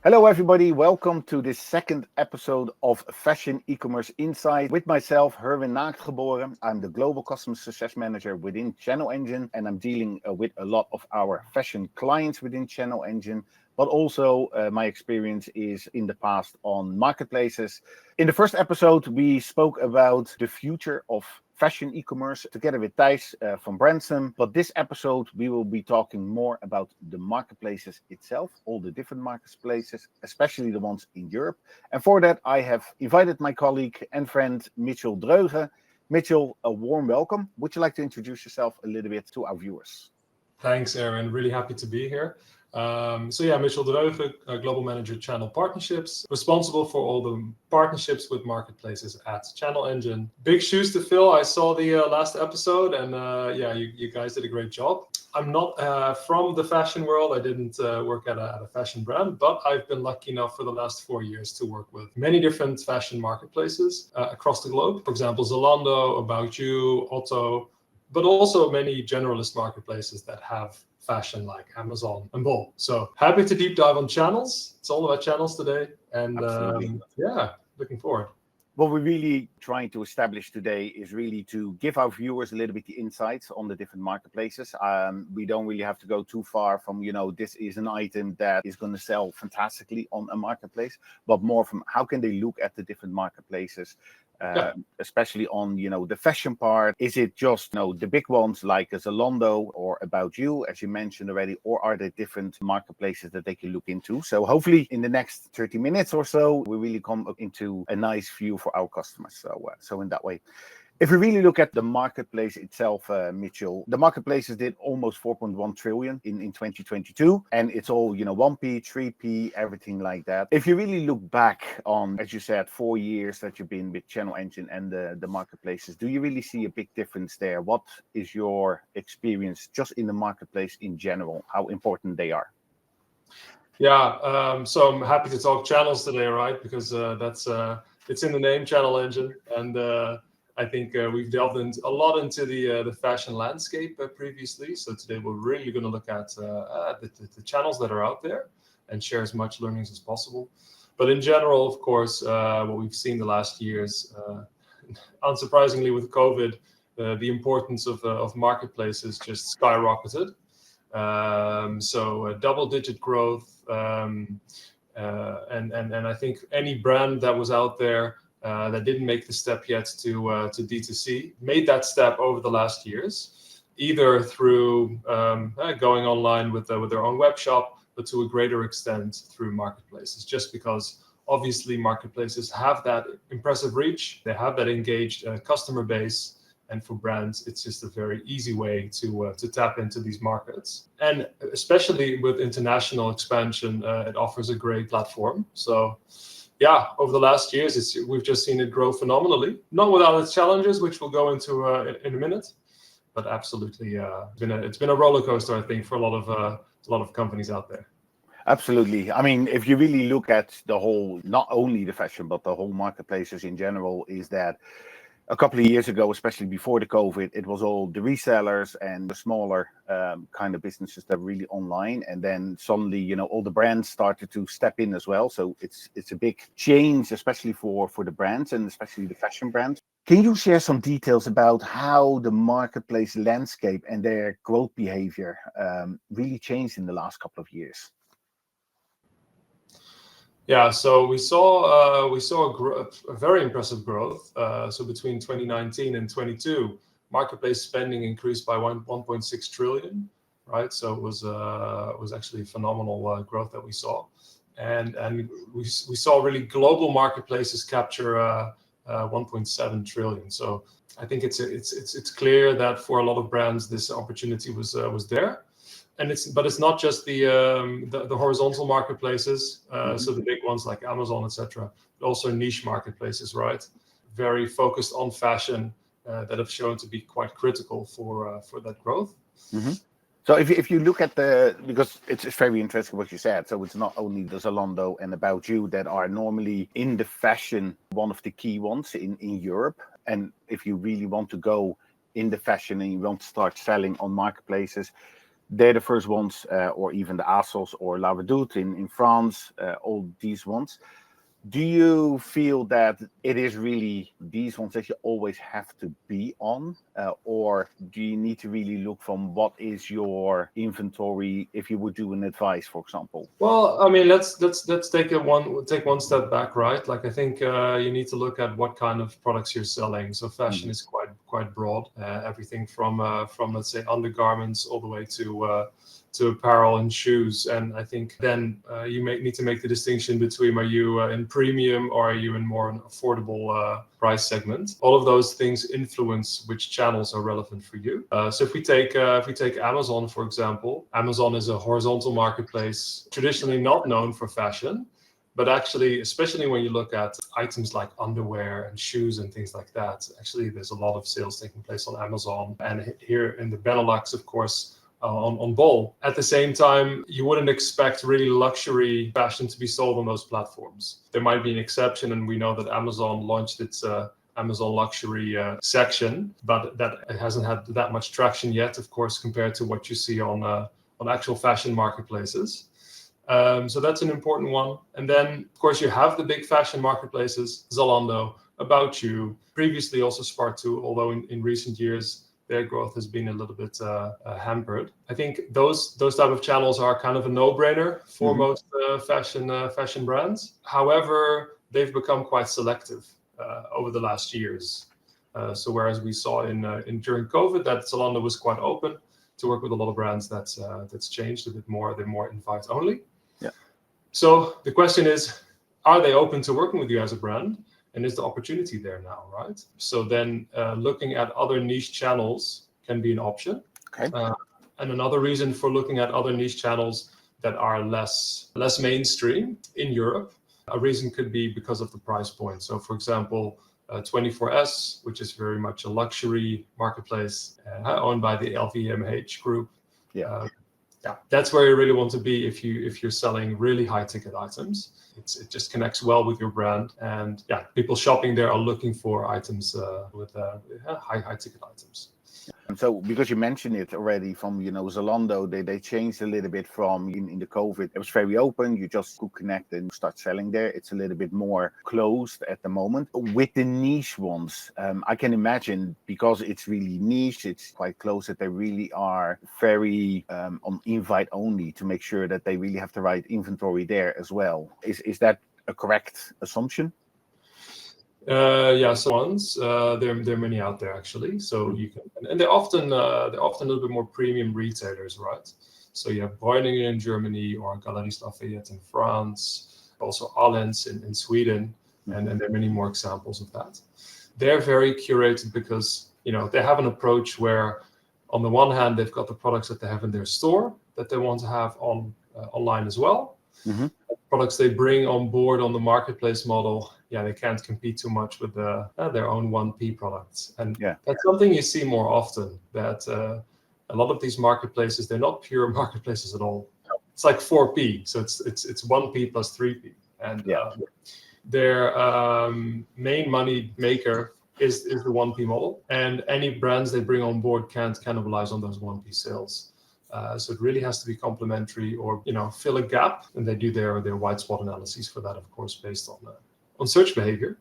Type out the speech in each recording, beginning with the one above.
Hello, everybody. Welcome to this second episode of Fashion E-commerce Insight with myself, Herwin Naaktgeboren. I'm the Global Customer Success Manager within ChannelEngine, and I'm dealing with a lot of our fashion clients within ChannelEngine. But also my experience is in the past on marketplaces. In the first episode, we spoke about the future of fashion e-commerce together with Thijs from Branson. But this episode, we will be talking more about the marketplaces itself, all the different marketplaces, especially the ones in Europe. And for that, I have invited my colleague and friend, Mitchell Dröge. Mitchell, a warm welcome. Would you like to introduce yourself a little bit to our viewers? Thanks, Aaron. Really happy to be here. Mitchell Dröge, Global Manager Channel Partnerships, responsible for all the partnerships with marketplaces at ChannelEngine. Big shoes to fill. I saw the last episode, and you guys did a great job. I'm not from the fashion world. I didn't work at a fashion brand, but I've been lucky enough for the last 4 years to work with many different fashion marketplaces across the globe. For example, Zalando, About You, Otto, but also many generalist marketplaces that have fashion like Amazon and Bol. So happy to deep dive on channels. It's all about channels today. And looking forward. What we're really trying to establish today is really to give our viewers a little bit the insights on the different marketplaces. We don't really have to go too far from, this is an item that is going to sell fantastically on a marketplace, but more from how can they look at the different marketplaces, especially on, the fashion part. Is it just, the big ones like a Zalando or About You, as you mentioned already, or are there different marketplaces that they can look into? So hopefully in the next 30 minutes or so, we really come into a nice view for our customers. So in that way, if we really look at the marketplace itself, Mitchell, the marketplaces did almost 4.1 trillion in 2022. And it's all, 1P, 3P, everything like that. If you really look back on, as you said, 4 years that you've been with ChannelEngine and the marketplaces, do you really see a big difference there? What is your experience just in the marketplace in general, how important they are? So I'm happy to talk channels today, right? Because it's in the name, ChannelEngine. And I think we've delved a lot into the fashion landscape previously. So today we're really going to look at the channels that are out there and share as much learnings as possible. But in general, of course, what we've seen the last years, unsurprisingly with COVID, the importance of marketplaces just skyrocketed. Double-digit growth, and I think any brand that was out there that didn't make the step yet to D2C made that step over the last years, either through going online with their own web shop, but to a greater extent through marketplaces, just because obviously marketplaces have that impressive reach, they have that engaged customer base, and for brands, it's just a very easy way to tap into these markets. And especially with international expansion, it offers a great platform. So over the last years, we've just seen it grow phenomenally, not without its challenges, which we'll go into in a minute. But absolutely, it's been a roller coaster, I think, for a lot of companies out there. Absolutely. I mean, if you really look at the whole, not only the fashion, but the whole marketplaces in general, is that a couple of years ago, especially before the COVID, it was all the resellers and the smaller kind of businesses that were really online. And then suddenly, all the brands started to step in as well. So it's a big change, especially for the brands and especially the fashion brands. Can you share some details about how the marketplace landscape and their growth behavior really changed in the last couple of years? So we saw a very impressive growth. So between 2019 and 22, marketplace spending increased by 1.6 trillion, right? So it was actually phenomenal growth that we saw, and we saw really global marketplaces capture 1.7 trillion. So I think it's clear that for a lot of brands this opportunity was there. And it's not just the horizontal marketplaces, so the big ones like Amazon, etc., but also niche marketplaces, right? Very focused on fashion that have shown to be quite critical for that growth. Mm-hmm. So if you look at because it's very interesting what you said. So it's not only the Zalando and About You that are normally in the fashion, one of the key ones in Europe. And if you really want to go in the fashion and you want to start selling on marketplaces, They're the first ones, or even the ASOS or La Redoute in France, all these ones. Do you feel that it is really these ones that you always have to be on, or do you need to really look from what is your inventory if you would do an advice, for example? Well, I mean, let's take one step back, right? Like I think you need to look at what kind of products you're selling. So fashion is quite broad, everything from let's say undergarments all the way to apparel and shoes. And I think then you need to make the distinction between, are you in premium or are you in more an affordable price segment? All of those things influence which channels are relevant for you. So if we take Amazon, for example, Amazon is a horizontal marketplace, traditionally not known for fashion, but actually, especially when you look at items like underwear and shoes and things like that, actually there's a lot of sales taking place on Amazon. And here in the Benelux, of course, on Bol. At the same time, you wouldn't expect really luxury fashion to be sold on those platforms. There might be an exception, and we know that Amazon launched its Amazon luxury section, but that it hasn't had that much traction yet, of course, compared to what you see on actual fashion marketplaces. So that's an important one. And then, of course, you have the big fashion marketplaces, Zalando, About You, previously also Spartoo, although in recent years, their growth has been a little bit hampered. I think those type of channels are kind of a no-brainer for most fashion brands. However, they've become quite selective over the last years. So whereas we saw during COVID that Zalando was quite open to work with a lot of brands, that's changed a bit more. They're more invite only. Yeah. So the question is, are they open to working with you as a brand? And is the opportunity there now, right? So then looking at other niche channels can be an option. Okay. And another reason for looking at other niche channels that are less mainstream in Europe, a reason could be because of the price point. So for example, 24S, which is very much a luxury marketplace owned by the LVMH group. Yeah. That's where you really want to be if you're selling really high ticket items. It just connects well with your brand, and people shopping there are looking for items with high ticket items. And so, because you mentioned it already, from Zalando, they changed a little bit from in the COVID. It was very open. You just could connect and start selling there. It's a little bit more closed at the moment. With the niche ones, I can imagine, because it's really niche, it's quite close, that they really are very on invite only to make sure that they really have the right inventory there as well. Is that a correct assumption? So ones there are many out there actually. So you can, and they're often a little bit more premium retailers, right? So you have Breuninger in Germany or Galeries Lafayette in France, also Allens in Sweden, and there are many more examples of that. They're very curated because they have an approach where, on the one hand, they've got the products that they have in their store that they want to have online as well. Products they bring on board on the marketplace model, they can't compete too much with their own 1P products. And that's something you see more often, that a lot of these marketplaces, they're not pure marketplaces at all. It's like 4P, so it's 1P plus 3P. And their main money maker is the 1P model. And any brands they bring on board can't cannibalize on those 1P sales. So it really has to be complementary, or fill a gap, and they do their white spot analyses for that, of course, based on search behavior.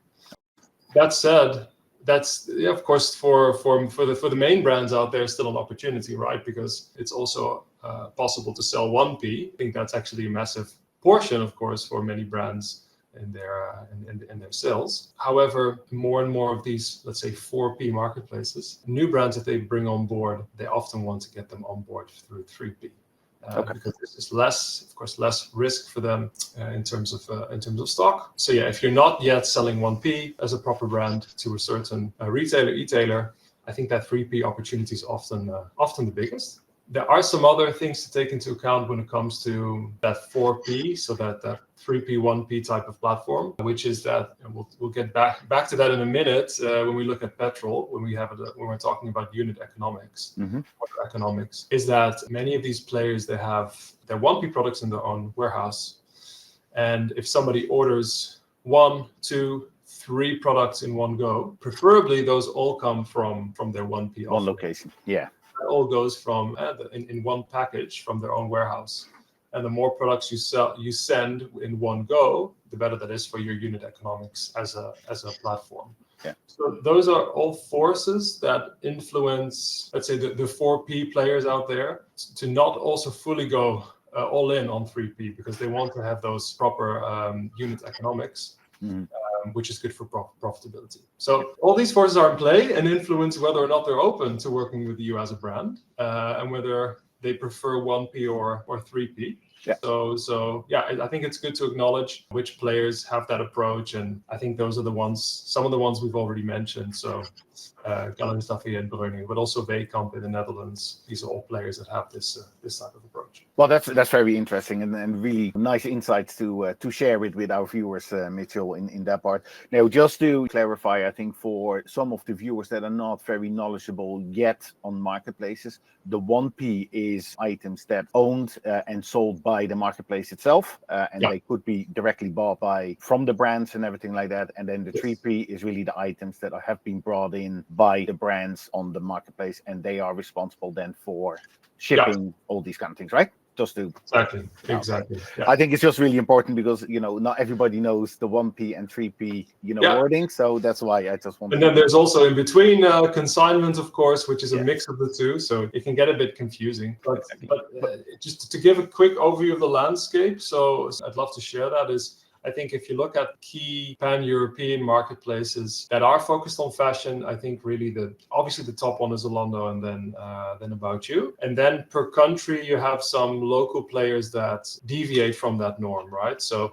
That said, that's of course for the main brands out there still an opportunity, right? Because it's also possible to sell 1P. I think that's actually a massive portion, of course, for many brands in their sales. However, more and more of these, let's say 4P marketplaces, new brands that they bring on board, they often want to get them on board through 3P. Because this is less risk for them in terms of stock. So if you're not yet selling 1P as a proper brand to a certain retailer, I think that 3P opportunity is often the biggest. There are some other things to take into account when it comes to that 4P, so that 3P, 1P type of platform, which is that, and we'll get back to that in a minute when we look at petrol, when we're talking about unit economics, economics, is that many of these players, they have their 1P products in their own warehouse. And if somebody orders 1, 2, 3 products in one go. Preferably, those all come from their 1P One offering. location. Yeah. It all goes from in one package from their own warehouse. And the more products you send in one go, the better that is for your unit economics as a platform. Yeah. So those are all forces that influence, let's say, the 4P players out there to not also fully go all in on 3P, because they want to have those proper unit economics. Mm-hmm. Which is good for profitability. So all these forces are in play and influence whether or not they're open to working with you as a brand, and whether they prefer 1P or 3P. Yeah. So I think it's good to acknowledge which players have that approach, and I think those are some of the ones we've already mentioned. So Galenstaffie and Dröge, but also Weekamp in the Netherlands. These are all players that have this type of approach. Well, that's very interesting and really nice insights to share with our viewers, Mitchell, in that part. Now, just to clarify, I think for some of the viewers that are not very knowledgeable yet on marketplaces, the 1P is items that owned and sold by the marketplace itself, and they could be directly bought from the brands and everything like that. And then the 3P is really the items that have been brought in by the brands on the marketplace, and they are responsible then for shipping, all these kind of things, right? Just to exactly. Yeah. I think it's just really important because not everybody knows the 1P and 3P wording, so that's why I just want. And then there's also in between consignment, of course, which is a mix of the two, so it can get a bit confusing. But just to give a quick overview of the landscape, so I'd love to share that. I think if you look at key pan-European marketplaces that are focused on fashion, I think really obviously the top one is Zalando, and then About You. And then per country, you have some local players that deviate from that norm, right? So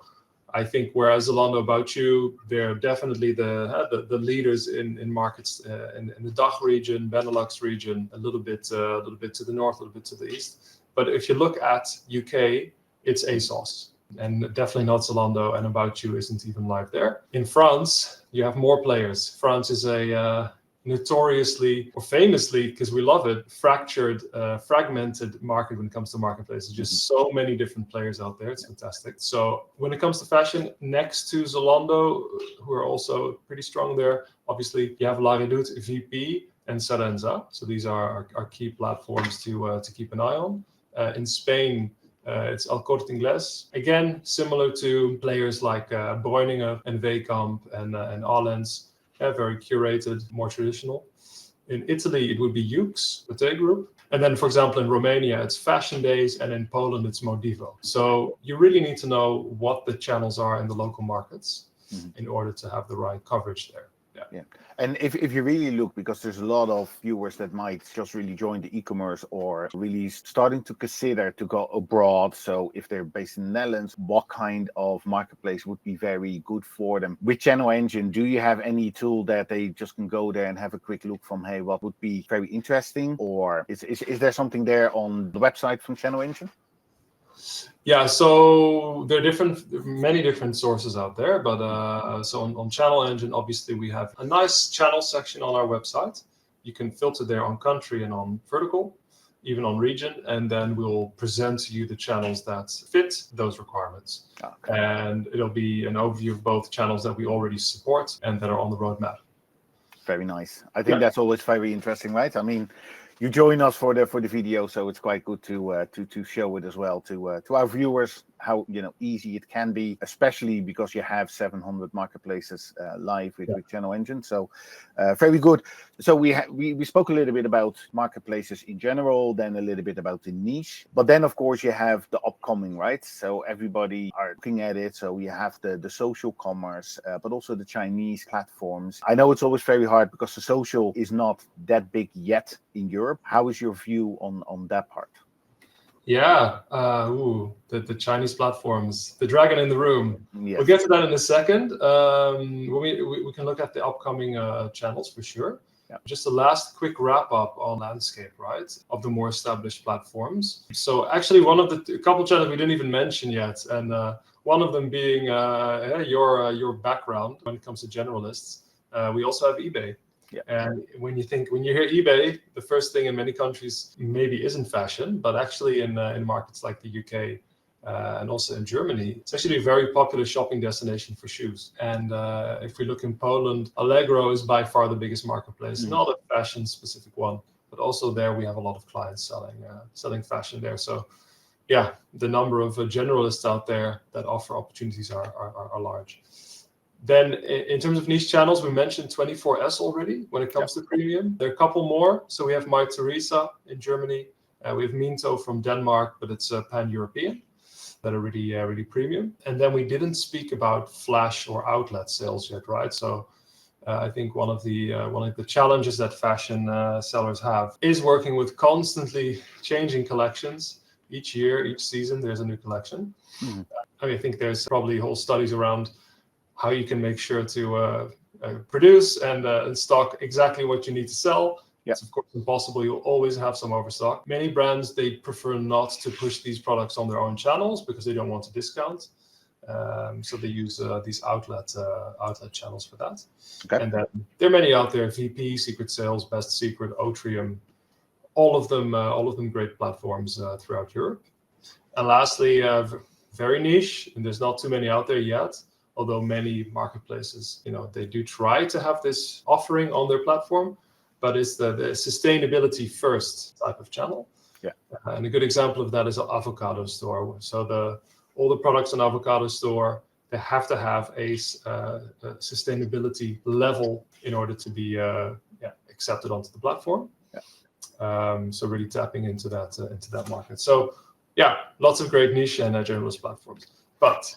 I think whereas Zalando, About You, they're definitely the leaders in markets in the DACH region, Benelux region, a little bit to the north, a little bit to the east. But if you look at UK, it's ASOS. And definitely not Zalando, and About You isn't even live there. In France, you have more players. France is a notoriously, or famously, because we love it, fragmented market when it comes to marketplaces. Just so many different players out there. It's fantastic. So when it comes to fashion, next to Zalando, who are also pretty strong there, obviously you have La Redoute, VP, and Sarenza. So these are our key platforms to keep an eye on. In Spain, it's El Corte Inglés. Again, similar to players like Breuninger and Weekamp and Arlens. Very curated, more traditional. In Italy, it would be Yoox, the Tay Group. And then, for example, in Romania, it's Fashion Days, and in Poland, it's Modivo. So you really need to know what the channels are in the local markets in order to have the right coverage there. Yeah. And if you really look, because there's a lot of viewers that might just really join the e-commerce or really starting to consider to go abroad. So if they're based in the Netherlands, what kind of marketplace would be very good for them? With ChannelEngine, do you have any tool that they just can go there and have a quick look from, hey, what would be very interesting? Or is there something there on the website from ChannelEngine? Yeah, so there are many different sources out there, but so on ChannelEngine, obviously we have a nice channel section on our website. You can filter there on country and on vertical, even on region, and then we'll present to you the channels that fit those requirements. Okay. And it'll be an overview of both channels that we already support and that are on the roadmap. Very nice. I think that's always very interesting, right? I mean, you join us for the video, so it's quite good to show it as well to our viewers how easy it can be, especially because you have 700 marketplaces live with ChannelEngine. So very good. So we spoke a little bit about marketplaces in general, then a little bit about the niche, but then of course you have the upcoming, right? So everybody are looking at it. So we have the social commerce, but also the Chinese platforms. I know it's always very hard because the social is not that big yet in Europe. How is your view on that part? Yeah, the Chinese platforms, the dragon in the room. Yes. We'll get to that in a second. We can look at the upcoming channels for sure. Yeah. Just a last quick wrap up on landscape, right, of the more established platforms. So actually, a couple channels we didn't even mention yet, and one of them being your background when it comes to generalists. We also have eBay. Yeah. And when you hear eBay, the first thing in many countries maybe isn't fashion, but actually in markets like the UK, and also in Germany, it's actually a very popular shopping destination for shoes. And if we look in Poland, Allegro is by far the biggest marketplace, not a fashion-specific one, but also there we have a lot of clients selling fashion there. So yeah, the number of generalists out there that offer opportunities are large. Then in terms of niche channels, we mentioned 24S already when it comes to premium. There are a couple more. So we have My Teresa in Germany. We have Minto from Denmark, but it's pan-European, that are really premium. And then we didn't speak about flash or outlet sales yet, right? So I think one of the challenges that fashion sellers have is working with constantly changing collections. Each year, each season, there's a new collection. I think there's probably whole studies around how you can make sure to produce and stock exactly what you need to sell. It's of course impossible. You'll always have some overstock. Many brands, they prefer not to push these products on their own channels because they don't want to discount. So they use these outlet channels for that. And then there are many out there: VP, Secret Sales, Best Secret, Otrium, all of them great platforms throughout Europe. And lastly, very niche, and there's not too many out there yet. Although many marketplaces, they do try to have this offering on their platform, but it's the sustainability first type of channel. And a good example of that is an avocado store. So all the products in avocado store, they have to have a sustainability level in order to be accepted onto the platform. So really tapping into that market. So yeah, lots of great niche and generalist platforms, but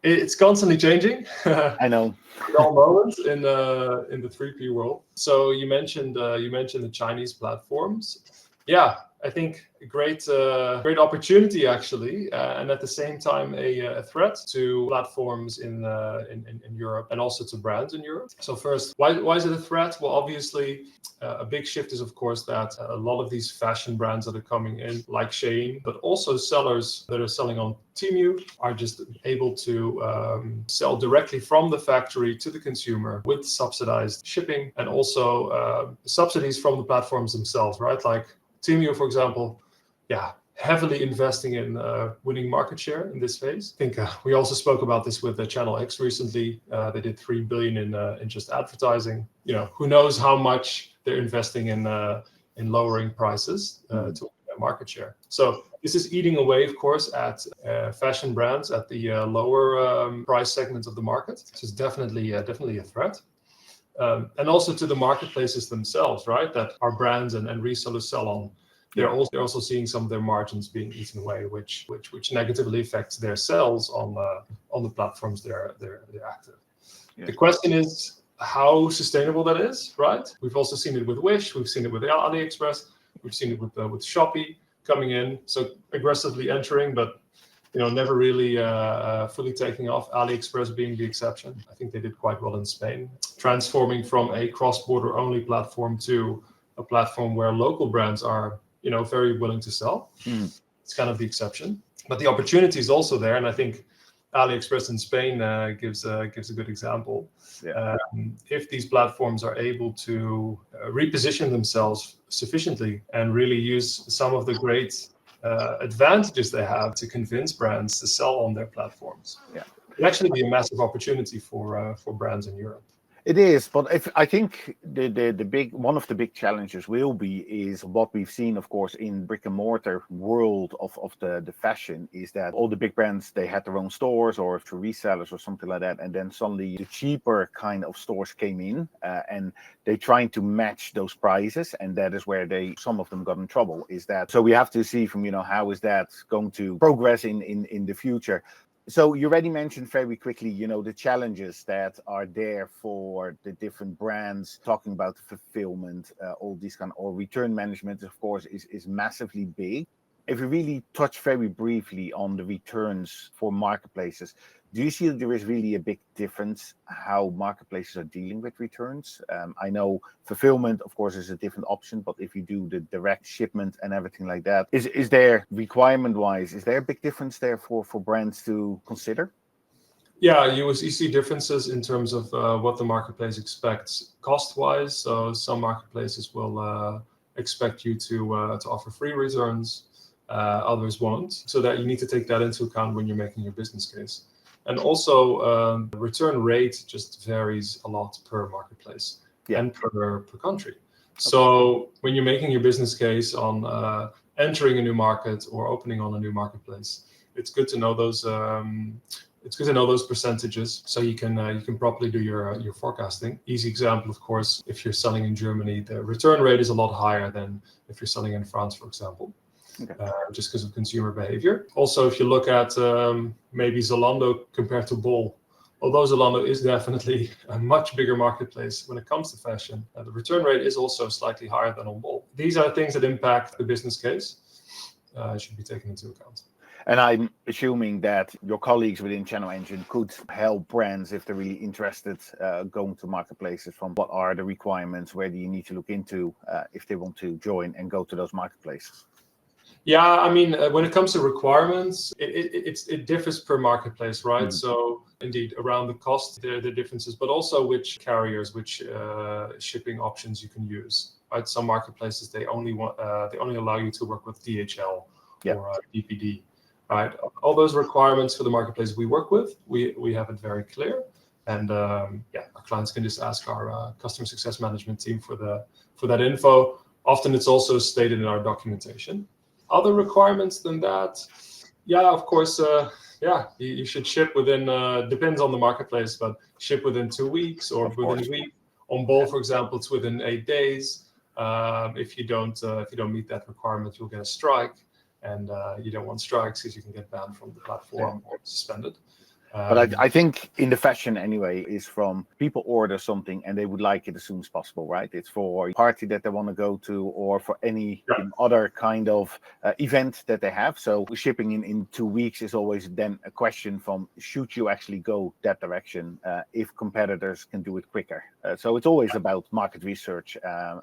it's constantly changing. I know. At all moments in the 3P world. So you mentioned the Chinese platforms. Yeah, I think a great opportunity actually, and at the same time a threat to platforms in Europe and also to brands in Europe. So first, why is it a threat? Well, obviously, a big shift is of course that a lot of these fashion brands that are coming in, like Shein, but also sellers that are selling on Temu, are just able to sell directly from the factory to the consumer with subsidized shipping and also subsidies from the platforms themselves, right? Like Temu, for example, heavily investing in winning market share in this phase. I think we also spoke about this with the Channel X recently. They did 3 billion in just advertising. Who knows how much they're investing in lowering prices to win market share. So this is eating away, of course, at fashion brands at the lower price segments of the market. This is definitely a threat. And also to the marketplaces themselves, right? That our brands and resellers sell on. They're also seeing some of their margins being eaten away, which negatively affects their sales on the platforms they're active. The question is how sustainable that is, right? We've also seen it with Wish, we've seen it with AliExpress, we've seen it with Shopee coming in, so aggressively entering, but never really fully taking off. AliExpress being the exception. I think they did quite well in Spain, transforming from a cross-border only platform to a platform where local brands are, very willing to sell. It's kind of the exception, but the opportunity is also there, and I think AliExpress in Spain gives a good example. If these platforms are able to reposition themselves sufficiently and really use some of the great advantages they have to convince brands to sell on their platforms. It'd actually be a massive opportunity for brands in Europe. It is, but I think one of the big challenges will be is what we've seen, of course, in brick and mortar world of the fashion, is that all the big brands, they had their own stores or through resellers or something like that, and then suddenly the cheaper kind of stores came in and they trying to match those prices, and that is where some of them got in trouble. Is that so? We have to see from how is that going to progress in the future. So you already mentioned very quickly, the challenges that are there for the different brands, talking about fulfillment, all these or return management, of course, is massively big. If we really touch very briefly on the returns for marketplaces, do you see that there is really a big difference how marketplaces are dealing with returns? I know fulfillment, of course, is a different option, but if you do the direct shipment and everything like that, is there requirement-wise, is there a big difference there for brands to consider? Yeah, you see differences in terms of what the marketplace expects cost-wise. So some marketplaces will expect you to offer free returns. others won't. So that you need to take that into account when you're making your business case. And also, the return rate just varies a lot per marketplace and per country. So when you're making your business case on entering a new market or opening on a new marketplace, it's good to know those. It's good to know those percentages so you can properly do your forecasting. Easy example, of course, if you're selling in Germany, the return rate is a lot higher than if you're selling in France, for example. Just because of consumer behavior. Also, if you look at maybe Zalando compared to Bol, although Zalando is definitely a much bigger marketplace when it comes to fashion, the return rate is also slightly higher than on Bol. These are things that impact the business case. Should be taken into account. And I'm assuming that your colleagues within ChannelEngine could help brands if they're really interested going to marketplaces from what are the requirements, where do you need to look into if they want to join and go to those marketplaces. Yeah, I mean, when it comes to requirements, it differs per marketplace, right? So indeed, around the cost, there are the differences, but also which carriers, which shipping options you can use. Right? Some marketplaces they only allow you to work with DHL or DPD. Right? All those requirements for the marketplace we work with, we have it very clear, and our clients can just ask our customer success management team for that info. Often it's also stated in our documentation. Other requirements than that, of course, you should ship within. Depends on the marketplace, but ship within 2 weeks or within a week. On Bol, for example, it's within 8 days. If you don't meet that requirement, you'll get a strike. And you don't want strikes because you can get banned from the platform or suspended. But I think in the fashion anyway is from people order something and they would like it as soon as possible, right? It's for a party that they want to go to or for any other kind of event that they have. So shipping in 2 weeks is always then a question from should you actually go that direction if competitors can do it quicker. So it's always about market research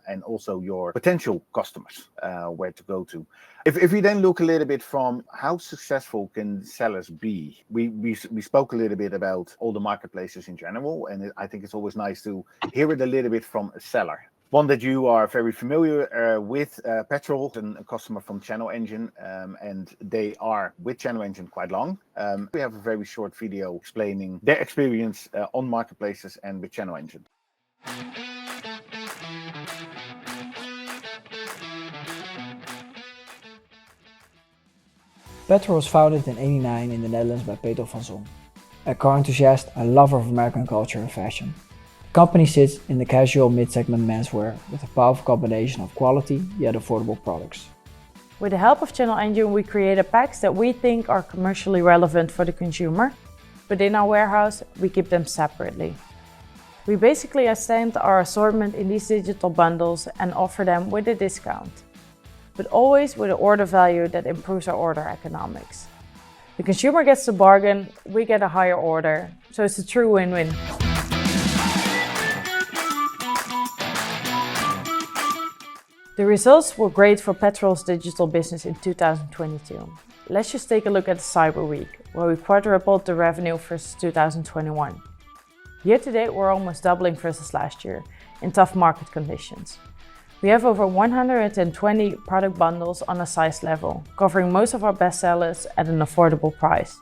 and also your potential customers where to go to. If we then look a little bit from how successful can sellers be, we spoke a little bit about all the marketplaces in general, and I think it's always nice to hear it a little bit from a seller. One that you are very familiar with, Petrol, a customer from ChannelEngine, and they are with ChannelEngine quite long. We have a very short video explaining their experience on marketplaces and with ChannelEngine. Petrol was founded in '89 in the Netherlands by Peter van Zon, a car enthusiast and lover of American culture and fashion. The company sits in the casual mid-segment menswear with a powerful combination of quality yet affordable products. With the help of ChannelEngine, we created packs that we think are commercially relevant for the consumer, but in our warehouse, we keep them separately. We basically assemble our assortment in these digital bundles and offer them with a discount, but always with an order value that improves our order economics. The consumer gets the bargain, we get a higher order, so it's a true win-win. The results were great for Petrol's digital business in 2022. Let's just take a look at the Cyber Week, where we quadrupled the revenue versus 2021. Year to date, we're almost doubling versus last year in tough market conditions. We have over 120 product bundles on a size level, covering most of our bestsellers at an affordable price.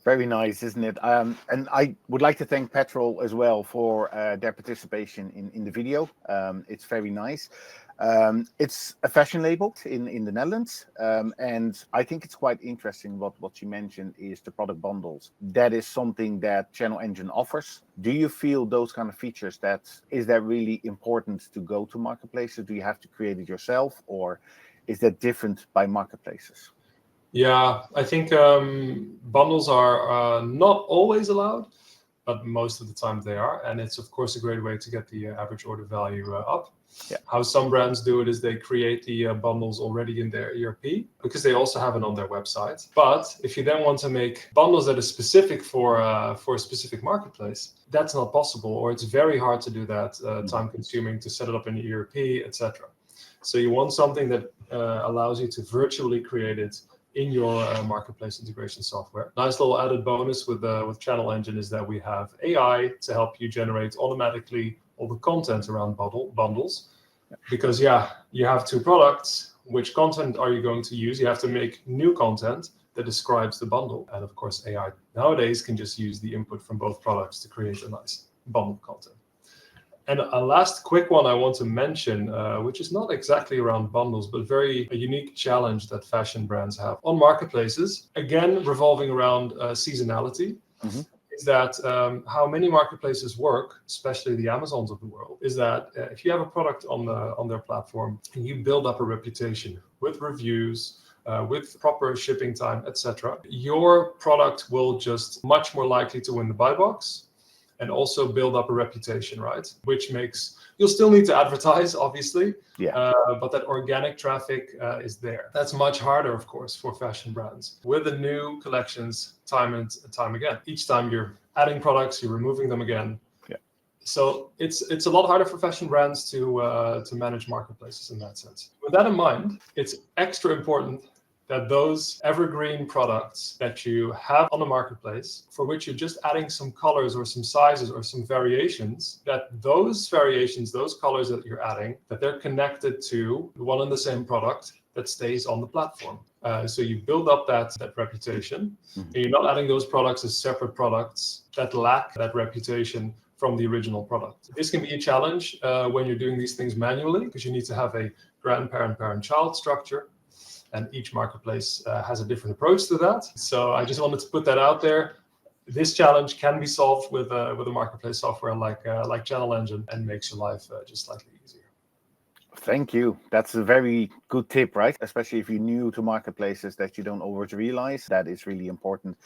Very nice, isn't it? And I would like to thank Petrol as well for their participation in the video. It's very nice. It's a fashion label in the Netherlands. And I think it's quite interesting what you mentioned is the product bundles. That is something that ChannelEngine offers. Do you feel those kind of features is that really important to go to marketplaces? Do you have to create it yourself, or is that different by marketplaces? Yeah, I think bundles are not always allowed, but most of the time they are. And it's, of course, a great way to get the average order value up. Yeah. How some brands do it is they create the bundles already in their ERP because they also have it on their website. But if you then want to make bundles that are specific for a specific marketplace, that's not possible, or it's very hard to do that, time consuming to set it up in the ERP, etc. So you want something that allows you to virtually create it in your marketplace integration software. Nice little added bonus with ChannelEngine is that we have AI to help you generate automatically all the content around bundles. Because you have two products. Which content are you going to use? You have to make new content that describes the bundle. And of course, AI nowadays can just use the input from both products to create a nice bundle content. And a last quick one I want to mention, which is not exactly around bundles, but a unique challenge that fashion brands have on marketplaces, again, revolving around seasonality. Mm-hmm. Is that how many marketplaces work, especially the Amazons of the world, is that if you have a product on their platform and you build up a reputation with reviews, with proper shipping time, etc., your product will just much more likely to win the buy box and also build up a reputation, right? Which makes, you'll still need to advertise, obviously, but that organic traffic is there. That's much harder, of course, for fashion brands. With the new collections, time and time again. Each time you're adding products, you're removing them again. Yeah. So it's a lot harder for fashion brands to manage marketplaces in that sense. With that in mind, it's extra important that those evergreen products that you have on the marketplace, for which you're just adding some colors or some sizes or some variations, that those variations, those colors that you're adding, that they're connected to one and the same product that stays on the platform. So you build up that reputation, and you're not adding those products as separate products that lack that reputation from the original product. This can be a challenge when you're doing these things manually, because you need to have a grandparent, parent, child structure. And each marketplace has a different approach to that. So I just wanted to put that out there. This challenge can be solved with a marketplace software like ChannelEngine, and makes your life just slightly easier. Thank you. That's a very good tip, right? Especially if you're new to marketplaces, that you don't always realize that is really important.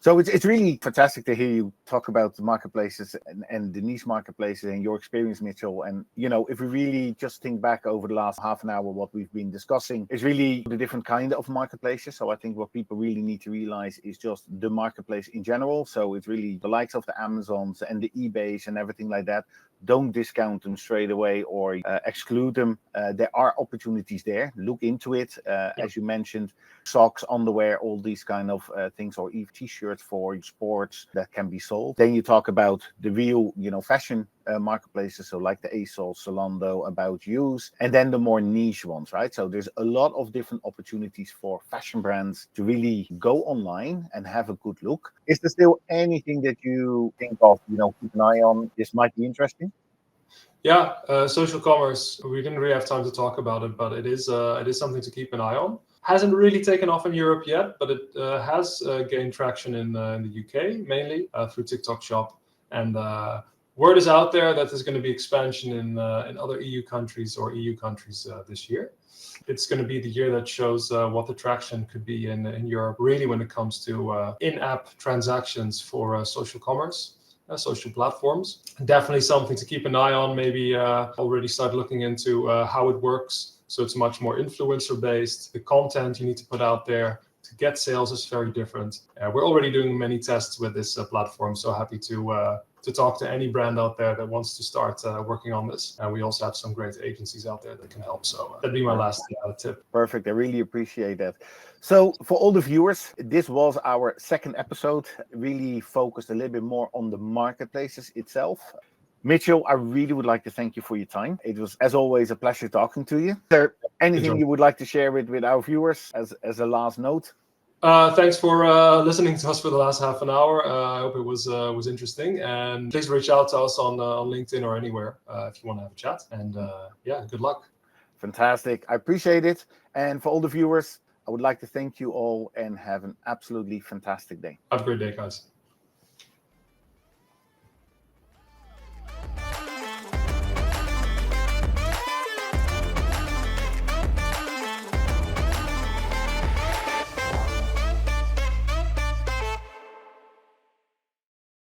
So it's really fantastic to hear you talk about the marketplaces and the niche marketplaces and your experience, Mitchell. And, if we really just think back over the last half an hour, what we've been discussing is really the different kind of marketplaces. So I think what people really need to realize is just the marketplace in general. So it's really the likes of the Amazons and the eBays and everything like that. Don't discount them straight away or exclude them. There are opportunities there. Look into it. As you mentioned, socks, underwear, all these kind of things, or even t-shirts for sports that can be sold. Then you talk about the real, fashion marketplaces, so like the ASOS, Zalando, About You's, and then the more niche ones, right? So there's a lot of different opportunities for fashion brands to really go online and have a good look. Is there still anything that you think of, keep an eye on, this might be interesting? Yeah, social commerce, we didn't really have time to talk about it, but it is something to keep an eye on. Hasn't really taken off in Europe yet, but it has gained traction in the UK, mainly through TikTok Shop. And word is out there that there's going to be expansion in other EU countries this year. It's going to be the year that shows what the traction could be in Europe, really, when it comes to in-app transactions for social commerce. Social platforms. Definitely something to keep an eye on. Maybe already start looking into how it works. So it's much more influencer based. The content you need to put out there to get sales is very different. We're already doing many tests with this platform. So happy to talk to any brand out there that wants to start working on this. And we also have some great agencies out there that can help. So that'd be my last tip. Perfect. I really appreciate that. So for all the viewers, this was our second episode, really focused a little bit more on the marketplaces itself. Mitchell, I really would like to thank you for your time. It was, as always, a pleasure talking to you. Is there anything you would like to share with our viewers as a last note? Thanks for listening to us for the last half an hour. I hope it was interesting. And please reach out to us on LinkedIn or anywhere if you want to have a chat. And good luck. Fantastic. I appreciate it. And for all the viewers, I would like to thank you all and have an absolutely fantastic day. Have a great day, guys.